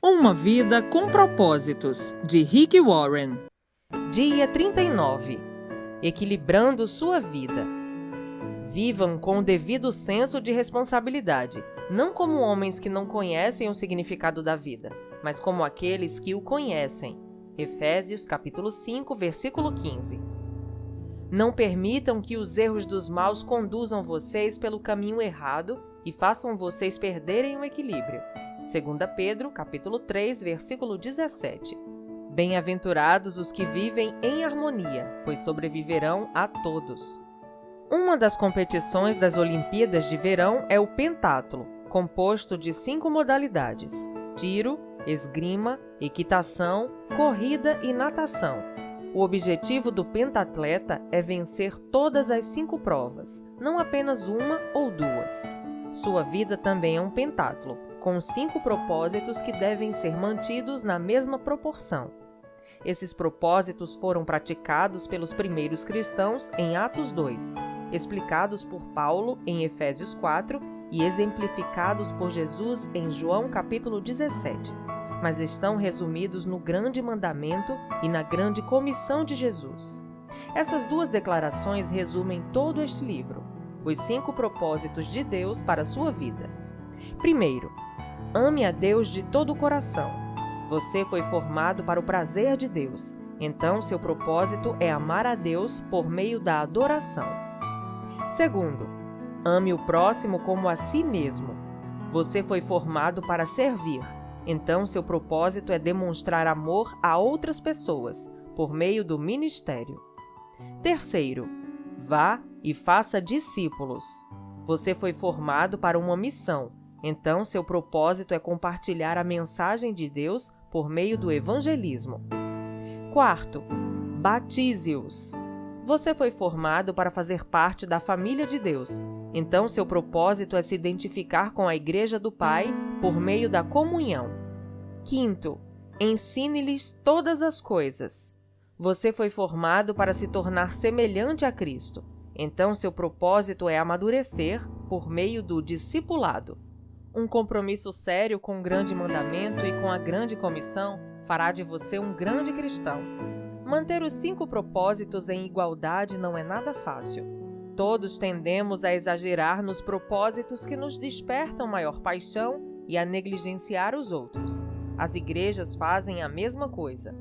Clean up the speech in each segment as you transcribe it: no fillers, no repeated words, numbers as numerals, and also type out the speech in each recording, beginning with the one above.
Uma vida com propósitos, de Rick Warren. Dia 39. Equilibrando sua vida. Vivam com o devido senso de responsabilidade, não como homens que não conhecem o significado da vida, mas como aqueles que o conhecem. Efésios capítulo 5, versículo 15. Não permitam que os erros dos maus conduzam vocês pelo caminho errado e façam vocês perderem o equilíbrio. 2 Pedro, capítulo 3, versículo 17. Bem-aventurados os que vivem em harmonia, pois sobreviverão a todos. Uma das competições das Olimpíadas de Verão é o pentatlo, composto de 5 modalidades: tiro, esgrima, equitação, corrida e natação. O objetivo do pentatleta é vencer todas as 5 provas, não apenas uma ou duas. Sua vida também é um pentatlo, com 5 propósitos que devem ser mantidos na mesma proporção. Esses propósitos foram praticados pelos primeiros cristãos em Atos 2, explicados por Paulo em Efésios 4 e exemplificados por Jesus em João capítulo 17, mas estão resumidos no Grande Mandamento e na Grande Comissão de Jesus. Essas 2 declarações resumem todo este livro, os 5 propósitos de Deus para a sua vida. Primeiro, ame a Deus de todo o coração. Você foi formado para o prazer de Deus, então seu propósito é amar a Deus por meio da adoração. Segundo, ame o próximo como a si mesmo. Você foi formado para servir, então seu propósito é demonstrar amor a outras pessoas, por meio do ministério. Terceiro, vá e faça discípulos. Você foi formado para uma missão, então seu propósito é compartilhar a mensagem de Deus por meio do evangelismo. Quarto, batize-os. Você foi formado para fazer parte da família de Deus, então seu propósito é se identificar com a Igreja do Pai por meio da comunhão. Quinto, ensine-lhes todas as coisas. Você foi formado para se tornar semelhante a Cristo, então seu propósito é amadurecer por meio do discipulado. Um compromisso sério com o grande mandamento e com a grande comissão fará de você um grande cristão. Manter os 5 propósitos em igualdade não é nada fácil. Todos tendemos a exagerar nos propósitos que nos despertam maior paixão e a negligenciar os outros. As igrejas fazem a mesma coisa.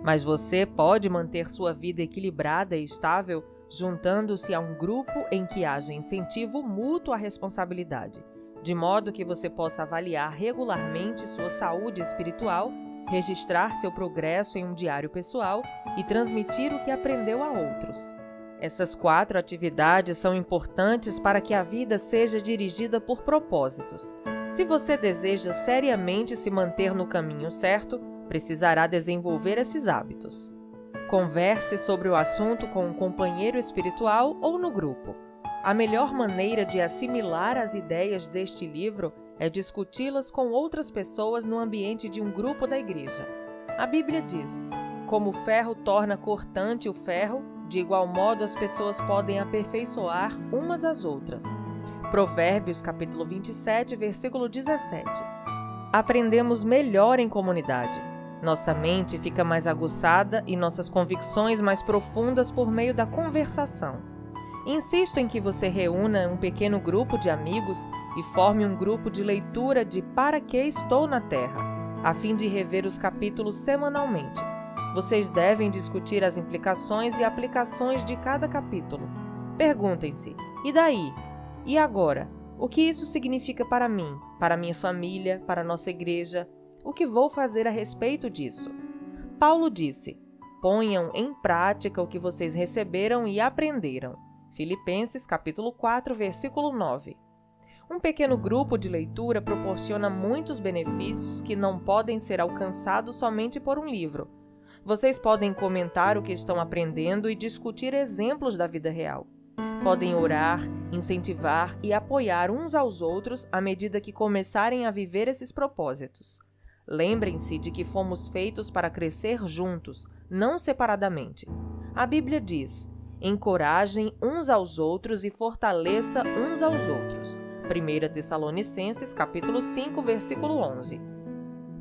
Mas você pode manter sua vida equilibrada e estável juntando-se a um grupo em que haja incentivo mútuo à responsabilidade, de modo que você possa avaliar regularmente sua saúde espiritual, registrar seu progresso em um diário pessoal e transmitir o que aprendeu a outros. Essas 4 atividades são importantes para que a vida seja dirigida por propósitos. Se você deseja seriamente se manter no caminho certo, precisará desenvolver esses hábitos. Converse sobre o assunto com um companheiro espiritual ou no grupo. A melhor maneira de assimilar as ideias deste livro é discuti-las com outras pessoas no ambiente de um grupo da igreja. A Bíblia diz: como o ferro torna cortante o ferro, de igual modo as pessoas podem aperfeiçoar umas às outras. Provérbios capítulo 27, versículo 17. Aprendemos melhor em comunidade. Nossa mente fica mais aguçada e nossas convicções mais profundas por meio da conversação. Insisto em que você reúna um pequeno grupo de amigos e forme um grupo de leitura de Para que estou na Terra, a fim de rever os capítulos semanalmente. Vocês devem discutir as implicações e aplicações de cada capítulo. Perguntem-se: e daí? E agora? O que isso significa para mim, para minha família, para nossa igreja? O que vou fazer a respeito disso? Paulo disse: ponham em prática o que vocês receberam e aprenderam. Filipenses capítulo 4, versículo 9. Um pequeno grupo de leitura proporciona muitos benefícios que não podem ser alcançados somente por um livro. Vocês podem comentar o que estão aprendendo e discutir exemplos da vida real. Podem orar, incentivar e apoiar uns aos outros à medida que começarem a viver esses propósitos. Lembrem-se de que fomos feitos para crescer juntos, não separadamente. A Bíblia diz: encorajem uns aos outros e fortaleça uns aos outros. 1 Tessalonicenses, capítulo 5, versículo 11.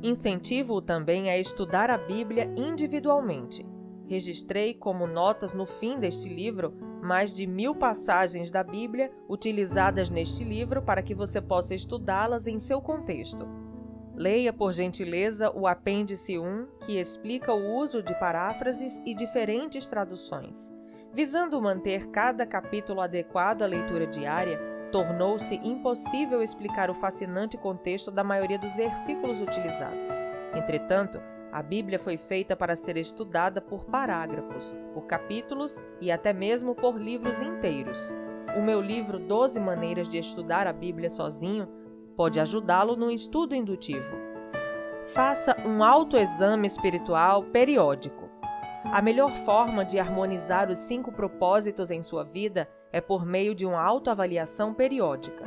Incentivo-o também a estudar a Bíblia individualmente. Registrei como notas no fim deste livro mais de 1000 passagens da Bíblia utilizadas neste livro para que você possa estudá-las em seu contexto. Leia, por gentileza, o apêndice 1, que explica o uso de paráfrases e diferentes traduções. Visando manter cada capítulo adequado à leitura diária, tornou-se impossível explicar o fascinante contexto da maioria dos versículos utilizados. Entretanto, a Bíblia foi feita para ser estudada por parágrafos, por capítulos e até mesmo por livros inteiros. O meu livro 12 Maneiras de Estudar a Bíblia Sozinho pode ajudá-lo no estudo indutivo. Faça um autoexame espiritual periódico. A melhor forma de harmonizar os 5 propósitos em sua vida é por meio de uma autoavaliação periódica.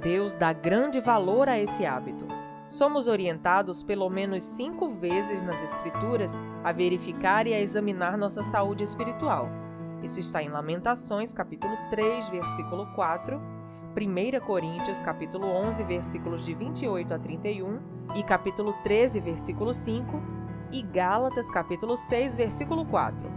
Deus dá grande valor a esse hábito. Somos orientados pelo menos 5 vezes nas Escrituras a verificar e a examinar nossa saúde espiritual. Isso está em Lamentações, capítulo 3, versículo 4, 1 Coríntios, capítulo 11, versículos de 28 a 31 e capítulo 13, versículo 5 e Gálatas, capítulo 6, versículo 4.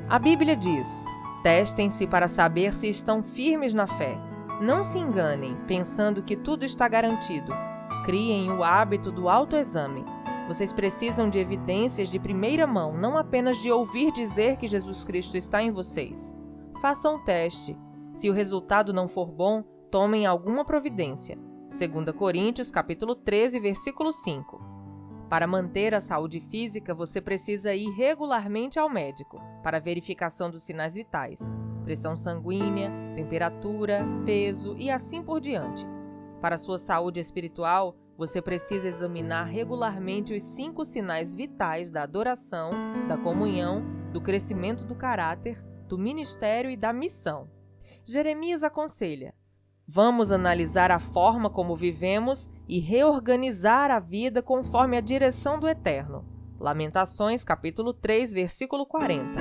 A Bíblia diz: testem-se para saber se estão firmes na fé. Não se enganem, pensando que tudo está garantido. Criem o hábito do autoexame. Vocês precisam de evidências de primeira mão, não apenas de ouvir dizer que Jesus Cristo está em vocês. Façam o teste. Se o resultado não for bom, tomem alguma providência. 2 Coríntios, capítulo 13, versículo 5. Para manter a saúde física, você precisa ir regularmente ao médico para verificação dos sinais vitais, pressão sanguínea, temperatura, peso e assim por diante. Para sua saúde espiritual, você precisa examinar regularmente os 5 sinais vitais da adoração, da comunhão, do crescimento do caráter, do ministério e da missão. Jeremias aconselha: vamos analisar a forma como vivemos e reorganizar a vida conforme a direção do Eterno. Lamentações, capítulo 3, versículo 40.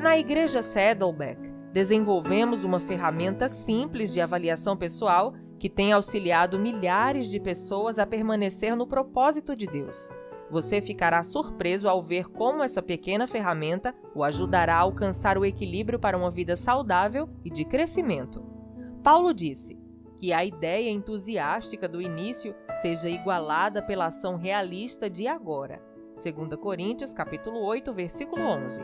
Na Igreja Saddleback, desenvolvemos uma ferramenta simples de avaliação pessoal que tem auxiliado milhares de pessoas a permanecer no propósito de Deus. Você ficará surpreso ao ver como essa pequena ferramenta o ajudará a alcançar o equilíbrio para uma vida saudável e de crescimento. Paulo disse que a ideia entusiástica do início seja igualada pela ação realista de agora. 2 Coríntios, capítulo 8, versículo 11.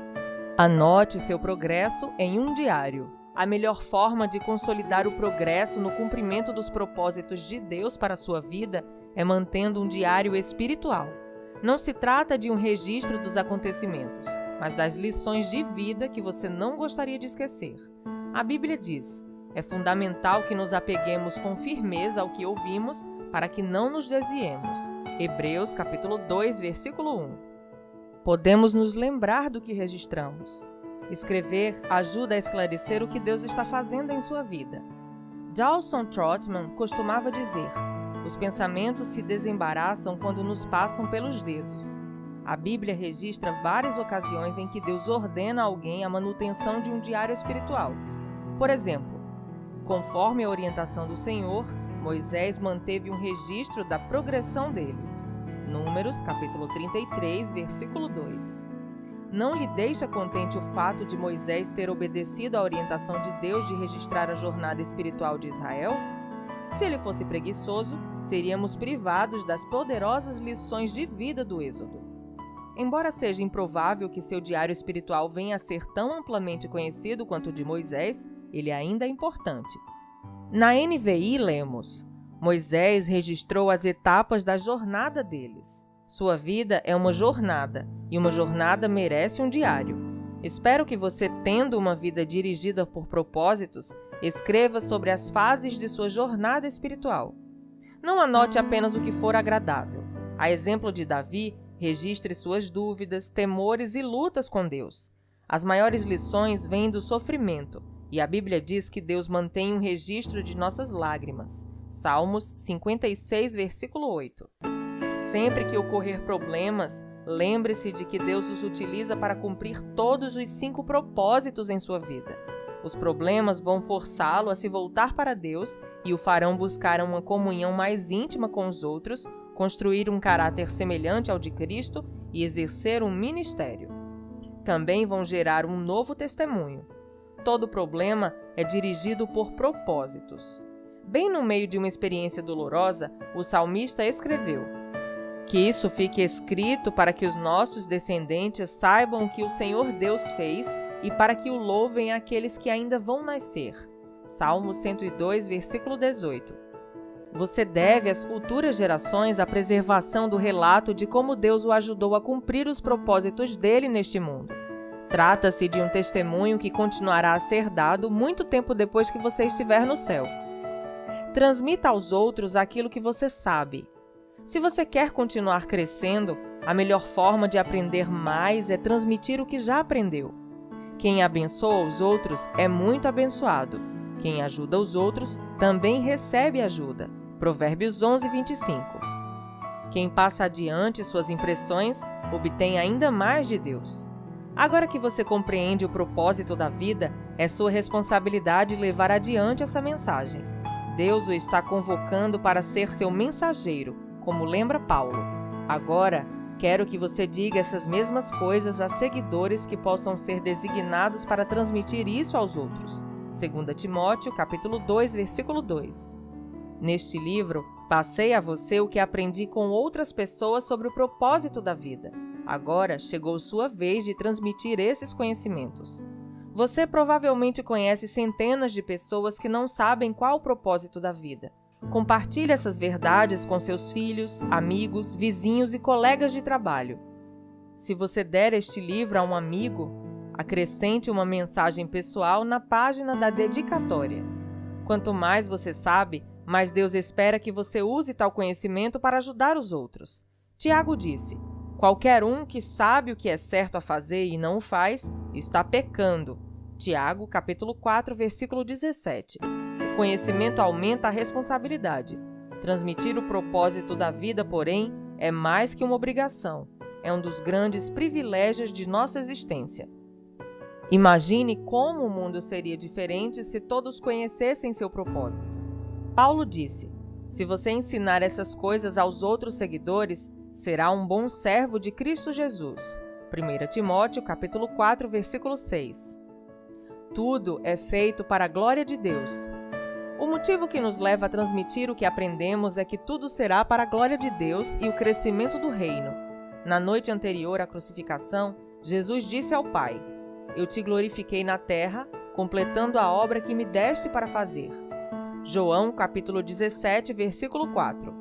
Anote seu progresso em um diário. A melhor forma de consolidar o progresso no cumprimento dos propósitos de Deus para a sua vida é mantendo um diário espiritual. Não se trata de um registro dos acontecimentos, mas das lições de vida que você não gostaria de esquecer. A Bíblia diz: é fundamental que nos apeguemos com firmeza ao que ouvimos para que não nos desviemos. Hebreus, capítulo 2, versículo 1. Podemos nos lembrar do que registramos. Escrever ajuda a esclarecer o que Deus está fazendo em sua vida. Dawson Trotman costumava dizer: os pensamentos se desembaraçam quando nos passam pelos dedos. A Bíblia registra várias ocasiões em que Deus ordena a alguém a manutenção de um diário espiritual. Por exemplo, conforme a orientação do Senhor, Moisés manteve um registro da progressão deles. Números, capítulo 33, versículo 2. Não lhe deixa contente o fato de Moisés ter obedecido à orientação de Deus de registrar a jornada espiritual de Israel? Se ele fosse preguiçoso, seríamos privados das poderosas lições de vida do Êxodo. Embora seja improvável que seu diário espiritual venha a ser tão amplamente conhecido quanto o de Moisés, ele ainda é importante. Na NVI lemos: Moisés registrou as etapas da jornada deles. Sua vida é uma jornada, e uma jornada merece um diário. Espero que você, tendo uma vida dirigida por propósitos, escreva sobre as fases de sua jornada espiritual. Não anote apenas o que for agradável. A exemplo de Davi, registre suas dúvidas, temores e lutas com Deus. As maiores lições vêm do sofrimento, e a Bíblia diz que Deus mantém um registro de nossas lágrimas. Salmos 56, versículo 8. Sempre que ocorrer problemas, lembre-se de que Deus os utiliza para cumprir todos os 5 propósitos em sua vida. Os problemas vão forçá-lo a se voltar para Deus e o farão buscar uma comunhão mais íntima com os outros, construir um caráter semelhante ao de Cristo e exercer um ministério. Também vão gerar um novo testemunho. Todo problema é dirigido por propósitos. Bem no meio de uma experiência dolorosa, o salmista escreveu: "Que isso fique escrito para que os nossos descendentes saibam o que o Senhor Deus fez e para que o louvem aqueles que ainda vão nascer." Salmo 102, versículo 18. Você deve às futuras gerações a preservação do relato de como Deus o ajudou a cumprir os propósitos dele neste mundo. Trata-se de um testemunho que continuará a ser dado muito tempo depois que você estiver no céu. Transmita aos outros aquilo que você sabe. Se você quer continuar crescendo, a melhor forma de aprender mais é transmitir o que já aprendeu. Quem abençoa os outros é muito abençoado. Quem ajuda os outros também recebe ajuda. Provérbios 11, 25. Quem passa adiante suas impressões obtém ainda mais de Deus. Agora que você compreende o propósito da vida, é sua responsabilidade levar adiante essa mensagem. Deus o está convocando para ser seu mensageiro, como lembra Paulo. Agora, quero que você diga essas mesmas coisas a seguidores que possam ser designados para transmitir isso aos outros. 2 Timóteo, capítulo 2, versículo 2. Neste livro, passei a você o que aprendi com outras pessoas sobre o propósito da vida. Agora chegou sua vez de transmitir esses conhecimentos. Você provavelmente conhece centenas de pessoas que não sabem qual o propósito da vida. Compartilhe essas verdades com seus filhos, amigos, vizinhos e colegas de trabalho. Se você der este livro a um amigo, acrescente uma mensagem pessoal na página da dedicatória. Quanto mais você sabe, mais Deus espera que você use tal conhecimento para ajudar os outros. Tiago disse: "Qualquer um que sabe o que é certo a fazer e não o faz, está pecando." Tiago, capítulo 4, versículo 17. O conhecimento aumenta a responsabilidade. Transmitir o propósito da vida, porém, é mais que uma obrigação. É um dos grandes privilégios de nossa existência. Imagine como o mundo seria diferente se todos conhecessem seu propósito. Paulo disse: "Se você ensinar essas coisas aos outros seguidores, será um bom servo de Cristo Jesus." 1 Timóteo, capítulo 4, versículo 6. Tudo é feito para a glória de Deus. O motivo que nos leva a transmitir o que aprendemos é que tudo será para a glória de Deus e o crescimento do reino. Na noite anterior à crucificação, Jesus disse ao Pai: "Eu te glorifiquei na terra, completando a obra que me deste para fazer." João, capítulo 17, versículo 4.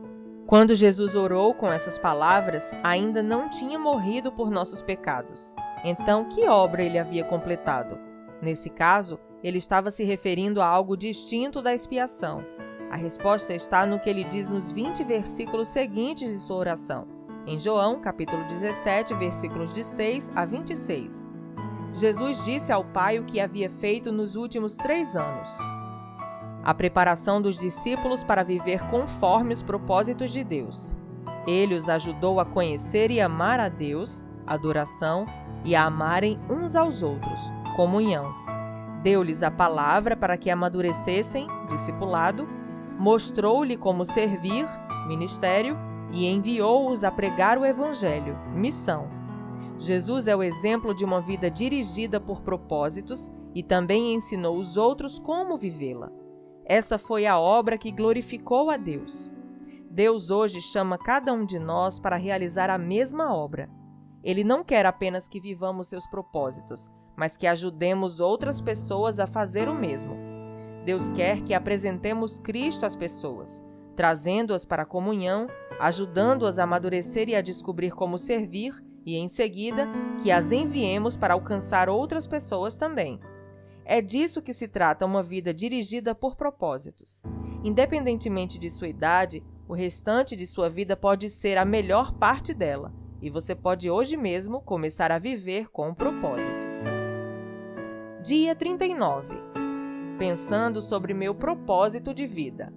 Quando Jesus orou com essas palavras, ainda não tinha morrido por nossos pecados. Então, que obra ele havia completado? Nesse caso, ele estava se referindo a algo distinto da expiação. A resposta está no que ele diz nos 20 versículos seguintes de sua oração. Em João, capítulo 17, versículos de 6 a 26. Jesus disse ao Pai o que havia feito nos últimos 3 anos. A preparação dos discípulos para viver conforme os propósitos de Deus. Ele os ajudou a conhecer e amar a Deus, adoração, e a amarem uns aos outros, comunhão. Deu-lhes a palavra para que amadurecessem, discipulado, mostrou-lhe como servir, ministério, e enviou-os a pregar o Evangelho, missão. Jesus é o exemplo de uma vida dirigida por propósitos e também ensinou os outros como vivê-la. Essa foi a obra que glorificou a Deus. Deus hoje chama cada um de nós para realizar a mesma obra. Ele não quer apenas que vivamos seus propósitos, mas que ajudemos outras pessoas a fazer o mesmo. Deus quer que apresentemos Cristo às pessoas, trazendo-as para a comunhão, ajudando-as a amadurecer e a descobrir como servir, e, em seguida, que as enviemos para alcançar outras pessoas também. É disso que se trata uma vida dirigida por propósitos. Independentemente de sua idade, o restante de sua vida pode ser a melhor parte dela, e você pode hoje mesmo começar a viver com propósitos. Dia 39. Pensando sobre meu propósito de vida.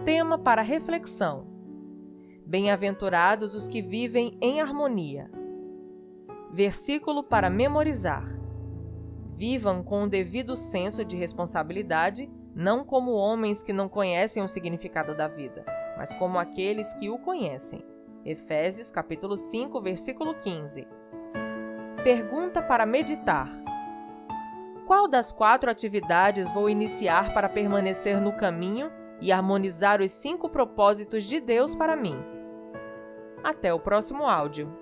Tema para reflexão: Bem-aventurados os que vivem em harmonia. Versículo para memorizar: Vivam com o devido senso de responsabilidade, não como homens que não conhecem o significado da vida, mas como aqueles que o conhecem. Efésios capítulo 5, versículo 15. Pergunta para meditar. Qual das 4 atividades vou iniciar para permanecer no caminho e harmonizar os 5 propósitos de Deus para mim? Até o próximo áudio.